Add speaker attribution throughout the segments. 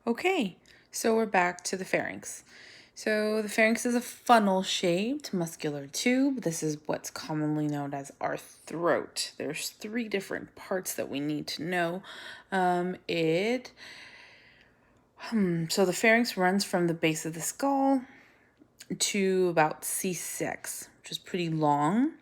Speaker 1: Okay, so we're back to the pharynx. So the pharynx is a funnel-shaped muscular tube. This is what's commonly known as our throat. There's three different parts that we need to know. So the pharynx runs from the base of the skull to about C6, which is pretty long.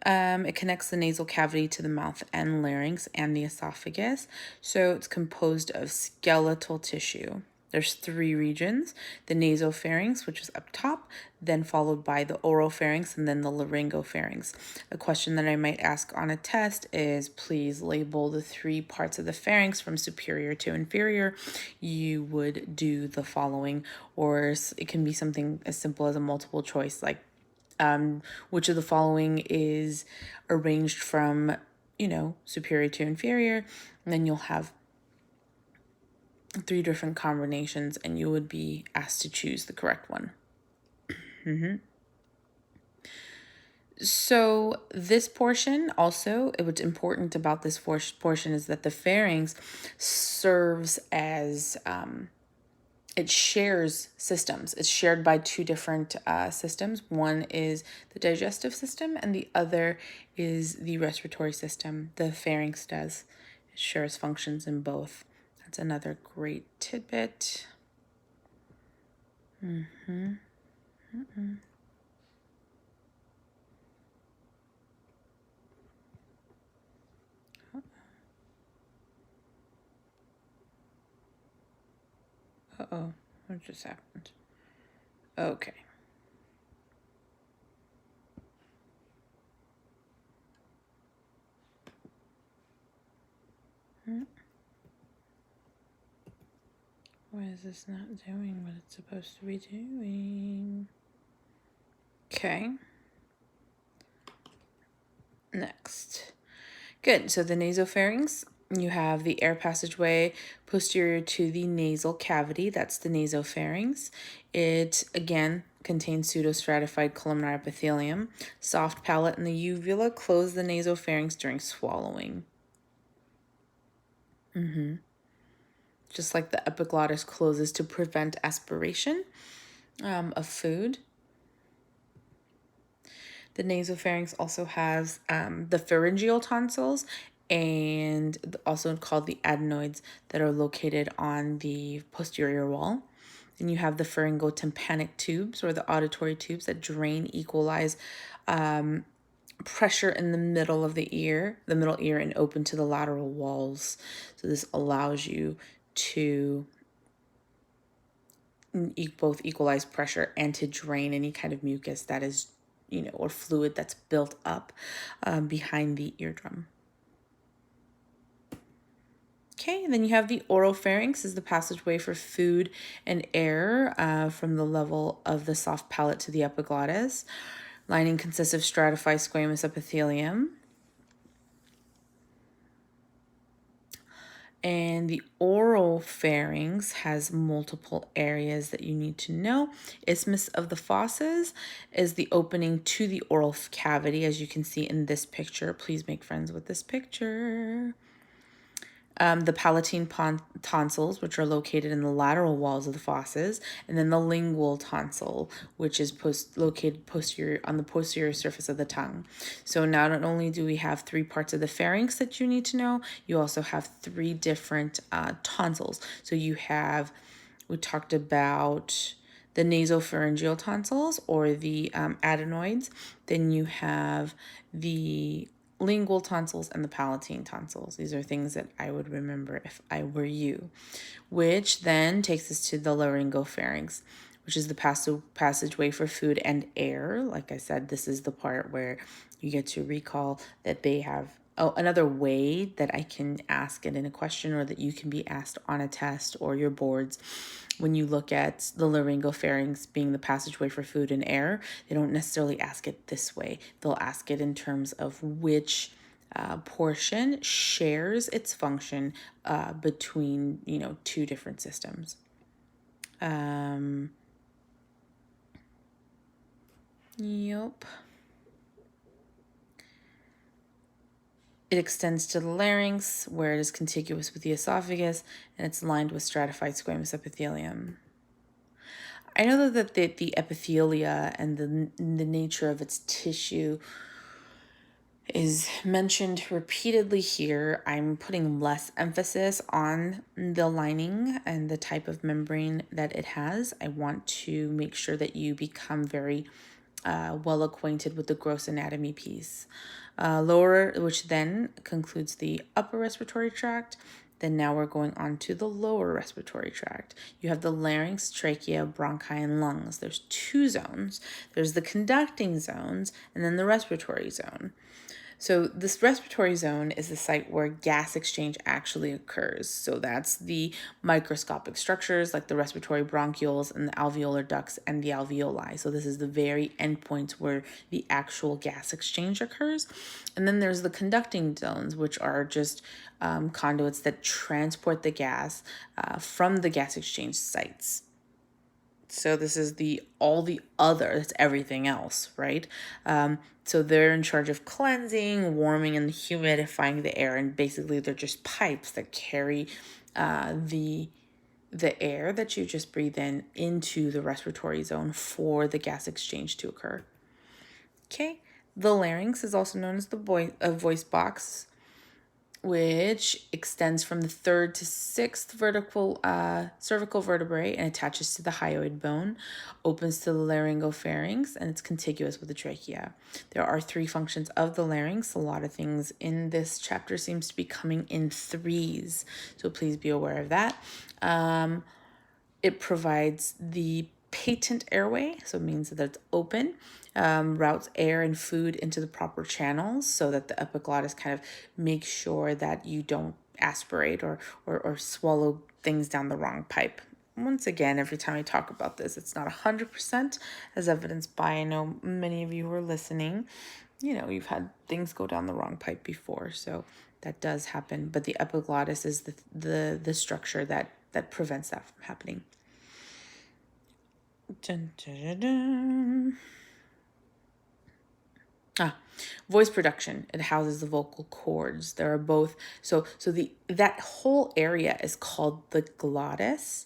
Speaker 1: It connects the nasal cavity to the mouth and larynx and the esophagus. So it's composed of skeletal tissue. There's three regions: the nasopharynx, which is up top, then followed by the oropharynx, and then the laryngopharynx. A question that I might ask on a test is, please label the three parts of the pharynx from superior to inferior. You would do the following, or it can be something as simple as a multiple choice, like which of the following is arranged from, superior to inferior. And then you'll have three different combinations and you would be asked to choose the correct one. So this portion also, what's important about this portion is that the pharynx serves as it shares systems. It's shared by two different systems. One is the digestive system and the other is the respiratory system. The pharynx does. It shares functions in both. That's another great tidbit. Uh-oh, what just happened? Okay. Why is this not doing what it's supposed to be doing? Okay. Next. Good. So the nasopharynx, you have the air passageway posterior to the nasal cavity. That's the nasopharynx. It, again, contains pseudostratified columnar epithelium. Soft palate and the uvula close the nasopharynx during swallowing. Just like the epiglottis closes to prevent aspiration of food. The nasopharynx also has the pharyngeal tonsils, and also called the adenoids, that are located on the posterior wall. Then you have the pharyngotympanic tubes, or the auditory tubes, that drain, equalize pressure in the middle of the middle ear, and open to the lateral walls. So this allows you to both equalize pressure and to drain any kind of mucus that is, or fluid that's built up behind the eardrum. Okay, and then you have the oropharynx, is the passageway for food and air from the level of the soft palate to the epiglottis. Lining consists of stratified squamous epithelium. And the oral pharynx has multiple areas that you need to know. Isthmus of the fauces is the opening to the oral cavity, as you can see in this picture. Please make friends with this picture. The palatine tonsils, which are located in the lateral walls of the fauces, and then the lingual tonsil, which is located posterior on the posterior surface of the tongue. So now not only do we have three parts of the pharynx that you need to know, you also have three different tonsils. So we talked about the nasopharyngeal tonsils, or the adenoids. Then you have the lingual tonsils and the palatine tonsils. These are things that I would remember if I were you, which then takes us to the laryngopharynx, which is the passageway for food and air. Like I said, this is the part where you get to recall that they have another way that I can ask it in a question, or that you can be asked on a test or your boards. When you look at the laryngopharynx being the passageway for food and air, they don't necessarily ask it this way. They'll ask it in terms of which portion shares its function between, two different systems. Yep. It extends to the larynx, where it is contiguous with the esophagus, and it's lined with stratified squamous epithelium. I know that the epithelia and the nature of its tissue is mentioned repeatedly here. I'm putting less emphasis on the lining and the type of membrane that it has. I want to make sure that you become very well acquainted with the gross anatomy piece. Which then concludes the upper respiratory tract. Then now we're going on to the lower respiratory tract. You have the larynx, trachea, bronchi, and lungs. There's two zones. There's the conducting zones and then the respiratory zone. So this respiratory zone is the site where gas exchange actually occurs. So that's the microscopic structures like the respiratory bronchioles and the alveolar ducts and the alveoli. So this is the very end point where the actual gas exchange occurs. And then there's the conducting zones, which are just conduits that transport the gas from the gas exchange sites. So this is all the other, that's everything else, right? So they're in charge of cleansing, warming, and humidifying the air, and basically they're just pipes that carry the air that you just breathe in into the respiratory zone for the gas exchange to occur. Okay, the larynx is also known as the voice box, which extends from the third to sixth vertical cervical vertebrae and attaches to the hyoid bone, opens to the laryngopharynx, and it's contiguous with the trachea. There are three functions of the larynx. A lot of things in this chapter seems to be coming in threes, so please be aware of that. It provides the patent airway, so it means that it's open, routes air and food into the proper channels so that the epiglottis kind of makes sure that you don't aspirate or swallow things down the wrong pipe. Once again, every time I talk about this, it's not 100% as evidenced by, I know many of you who are listening, you've had things go down the wrong pipe before, so that does happen. But the epiglottis is the structure that prevents that from happening. Dun, dun, dun, dun. Voice production. It houses the vocal cords. There are both. So that whole area is called the glottis,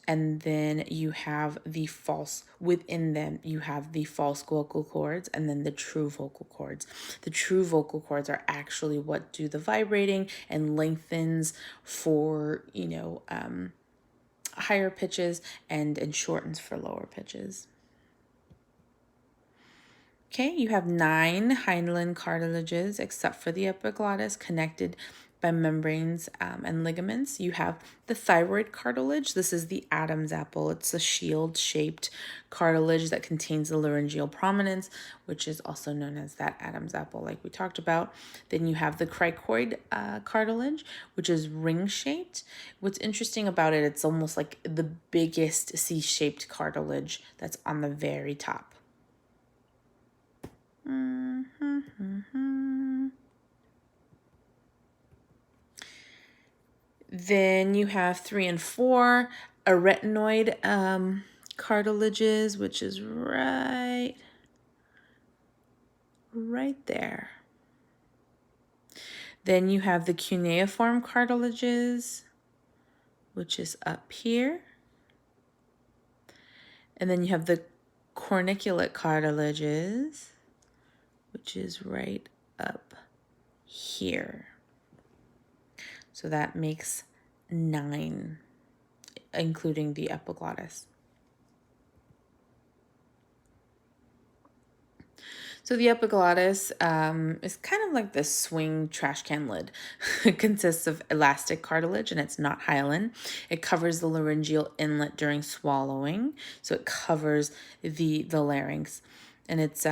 Speaker 1: and then you have the false within them. You have the false vocal cords, and then the true vocal cords. The true vocal cords are actually what do the vibrating and lengthens for higher pitches and shortens for lower pitches. Okay, you have 9 hyaline cartilages except for the epiglottis connected by membranes and ligaments. You have the thyroid cartilage. This is the Adam's apple. It's a shield-shaped cartilage that contains the laryngeal prominence, which is also known as that Adam's apple like we talked about. Then you have the cricoid cartilage, which is ring-shaped. What's interesting about it, it's almost like the biggest C-shaped cartilage that's on the very top. Then you have 3 and 4 arytenoid cartilages, which is right there. Then you have the cuneiform cartilages, which is up here. And then you have the corniculate cartilages, which is right up here. So that makes 9, including the epiglottis. So the epiglottis is kind of like this swing trash can lid. It consists of elastic cartilage and it's not hyaline. It covers the laryngeal inlet during swallowing. So it covers the larynx. And it's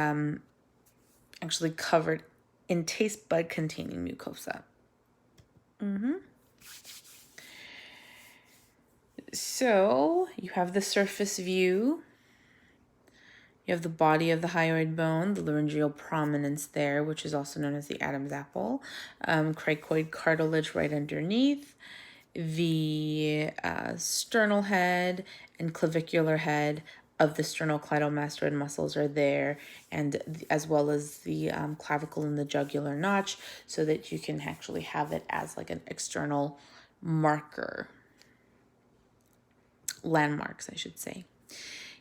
Speaker 1: actually covered in taste bud containing mucosa. So you have the surface view. You have the body of the hyoid bone, the laryngeal prominence there, which is also known as the Adam's apple, cricoid cartilage right underneath, the sternal head and clavicular head of the sternocleidomastoid muscles are there, and as well as the clavicle and the jugular notch, so that you can actually have it as like an external marker, landmarks, I should say.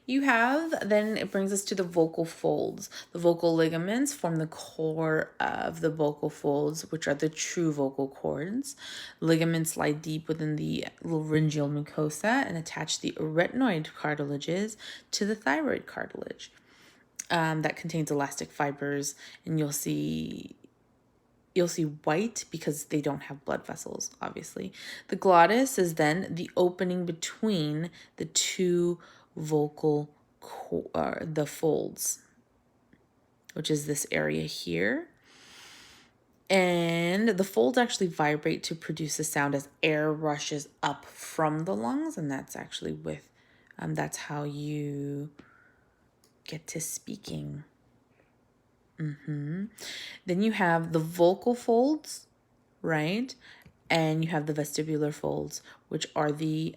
Speaker 1: You have, then it brings us to the vocal folds. The vocal ligaments form the core of the vocal folds, which are the true vocal cords. Ligaments lie deep within the laryngeal mucosa and attach the arytenoid cartilages to the thyroid cartilage that contains elastic fibers, and you'll see white because they don't have blood vessels, obviously. The glottis is then the opening between the two vocal the folds, which is this area here. And the folds actually vibrate to produce a sound as air rushes up from the lungs, and that's actually with that's how you get to speaking. Then you have the vocal folds, right? And you have the vestibular folds, which are the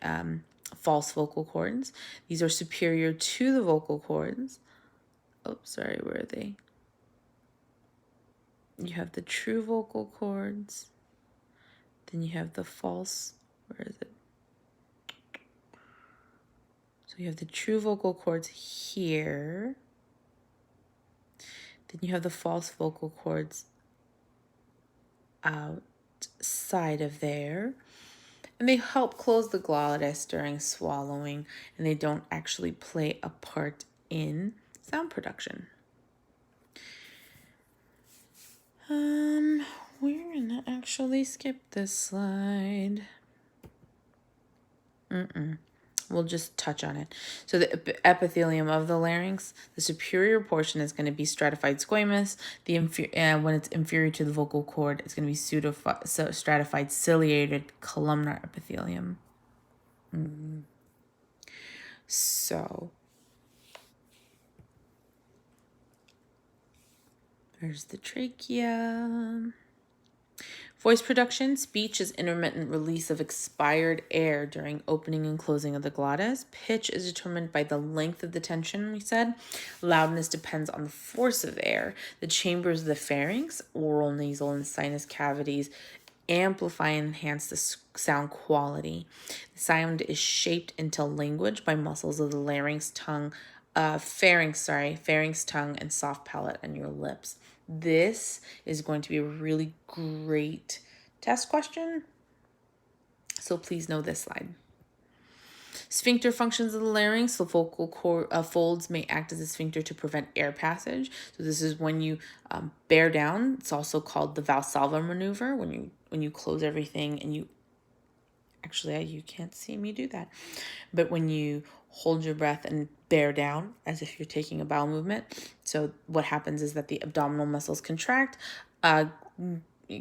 Speaker 1: false vocal cords. These are superior to the vocal cords. Oh, sorry, where are they? You have the true vocal cords. Then you have the false, where is it? So you have the true vocal cords here. Then you have the false vocal cords outside of there. And they help close the glottis during swallowing, and they don't actually play a part in sound production. We're gonna actually skip this slide. We'll just touch on it. So the epithelium of the larynx, the superior portion is going to be stratified squamous. When it's inferior to the vocal cord, it's going to be stratified ciliated columnar epithelium. So there's the trachea. Voice production, speech is intermittent release of expired air during opening and closing of the glottis. Pitch is determined by the length of the tension, we said. Loudness depends on the force of air. The chambers of the pharynx, oral, nasal, and sinus cavities amplify and enhance the sound quality. The sound is shaped into language by muscles of the pharynx, tongue, and soft palate and your lips. This is going to be a really great test question, so please know this slide. Sphincter functions of the larynx. The vocal folds may act as a sphincter to prevent air passage. So this is when you bear down. It's also called the Valsalva maneuver, when you close everything and you can't see me do that, but when you hold your breath and bear down as if you're taking a bowel movement. So what happens is that the abdominal muscles contract,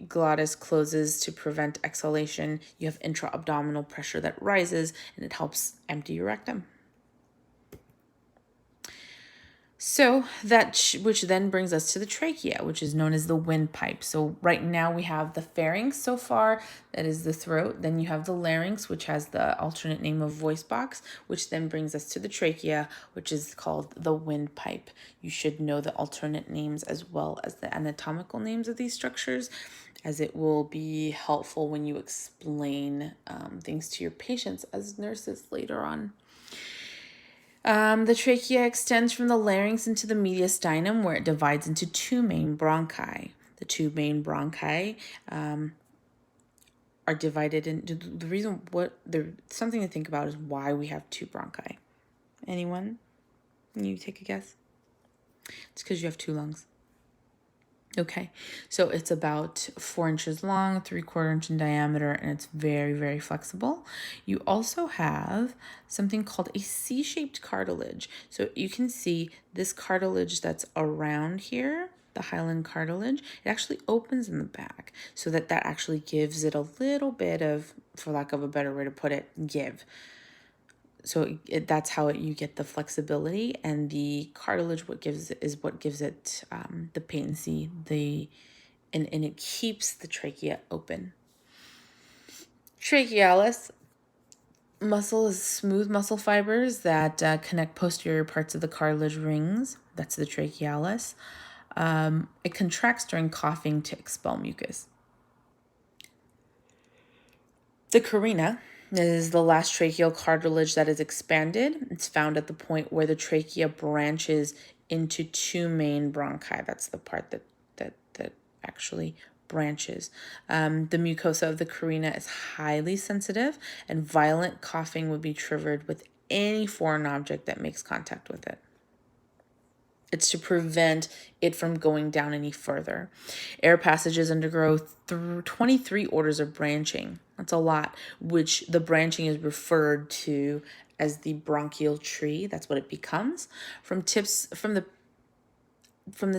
Speaker 1: glottis closes to prevent exhalation. You have intra-abdominal pressure that rises, and it helps empty your rectum. So which then brings us to the trachea, which is known as the windpipe. So right now we have the pharynx so far, that is the throat. Then you have the larynx, which has the alternate name of voice box, which then brings us to the trachea, which is called the windpipe. You should know the alternate names as well as the anatomical names of these structures, as it will be helpful when you explain things to your patients as nurses later on. The trachea extends from the larynx into the mediastinum, where it divides into two main bronchi. The two main bronchi are divided into something to think about is why we have two bronchi. Anyone? Can you take a guess? It's because you have two lungs. Okay, so it's about 4 inches long, 3/4 inch in diameter, and it's very, very flexible. You also have something called a C-shaped cartilage. So you can see this cartilage that's around here, the hyaline cartilage, it actually opens in the back, so that actually gives it a little bit of, for lack of a better way to put it, give. So that's how you get the flexibility, and the cartilage what gives it the patency, and it keeps the trachea open. Trachealis Muscle is smooth muscle fibers that connect posterior parts of the cartilage rings. That's the trachealis. It contracts during coughing to expel mucus. The carina is the last tracheal cartilage that is expanded. It's found at the point where the trachea branches into two main bronchi. That's the part that actually branches. The mucosa of the carina is highly sensitive, and violent coughing would be triggered with any foreign object that makes contact with it. It's to prevent it from going down any further. Air passages undergo through 23 orders of branching. That's a lot, which the branching is referred to as the bronchial tree. That's what it becomes. From the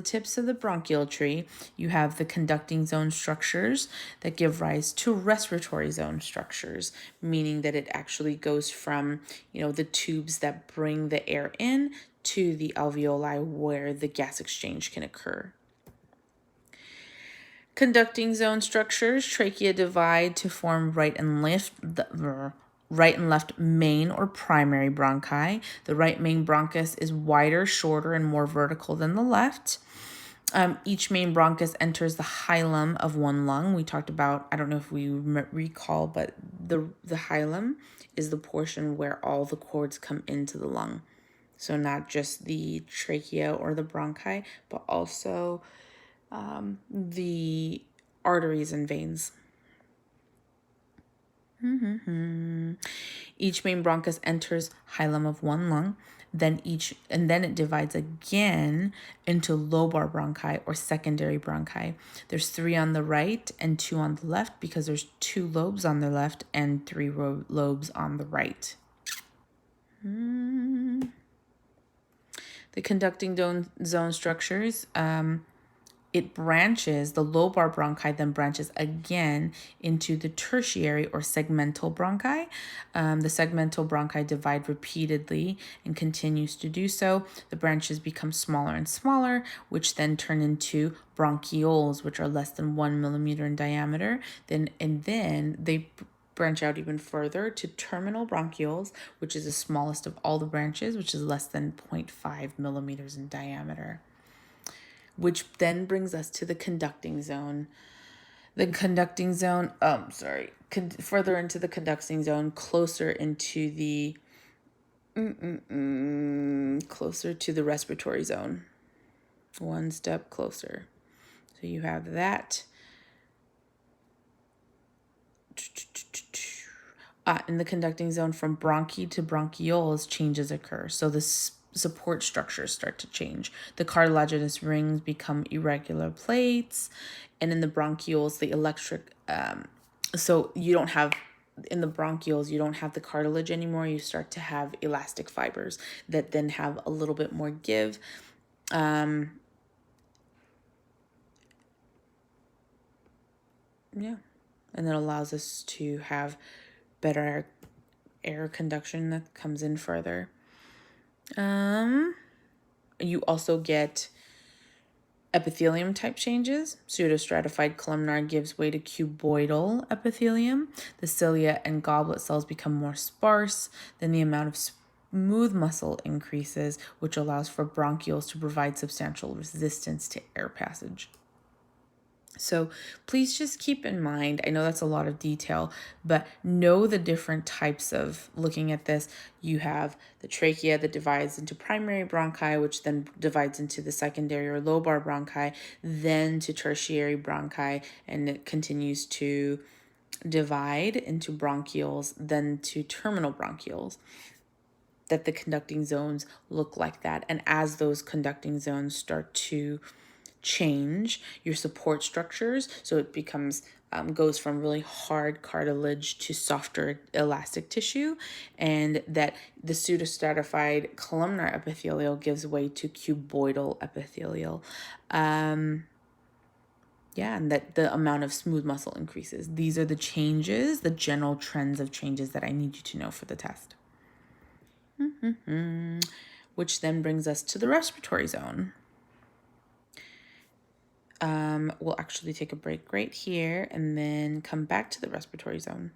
Speaker 1: tips of the bronchial tree, you have the conducting zone structures that give rise to respiratory zone structures, meaning that it actually goes from, the tubes that bring the air in to the alveoli where the gas exchange can occur. Conducting zone structures, trachea divide to form right and left main or primary bronchi. The right main bronchus is wider, shorter, and more vertical than the left. Each main bronchus enters the hilum of one lung. We talked about, I don't know if we recall, but the hilum is the portion where all the cords come into the lung. So not just the trachea or the bronchi, but also the arteries and veins. Each main bronchus enters hilum of one lung, then it divides again into lobar bronchi or secondary bronchi. There's 3 on the right and 2 on the left because there's 2 lobes on the left and 3 lobes on the right. The conducting zone structures, it branches, the lobar bronchi then branches again into the tertiary or segmental bronchi. The segmental bronchi divide repeatedly and continues to do so. The branches become smaller and smaller, which then turn into bronchioles, which are less than 1 millimeter in diameter. Then they branch out even further to terminal bronchioles, which is the smallest of all the branches, which is less than 0.5 millimeters in diameter. Which then brings us to the conducting zone. The conducting zone, further into the conducting zone, closer into the closer to the respiratory zone. One step closer. So you have that. In the conducting zone, from bronchi to bronchioles, changes occur. So the support structures start to change. The cartilaginous rings become irregular plates, and in the bronchioles, the electric. So you don't have. In the bronchioles, you don't have the cartilage anymore. You start to have elastic fibers that then have a little bit more give. And that allows us to have better air conduction that comes in further. You also get epithelium type changes. Pseudostratified columnar gives way to cuboidal epithelium. The cilia and goblet cells become more sparse. Then the amount of smooth muscle increases, which allows for bronchioles to provide substantial resistance to air passage. So please just keep in mind, I know that's a lot of detail, but know the different types of looking at this. You have the trachea that divides into primary bronchi, which then divides into the secondary or lobar bronchi, then to tertiary bronchi, and it continues to divide into bronchioles, then to terminal bronchioles. That the conducting zones look like that. And as those conducting zones start to change your support structures, so it becomes goes from really hard cartilage to softer elastic tissue, and that the pseudostratified columnar epithelial gives way to cuboidal epithelial. And that the amount of smooth muscle increases. These are the changes, the general trends of changes that I need you to know for the test. Which then brings us to the respiratory zone. We'll actually take a break right here and then come back to the respiratory zone.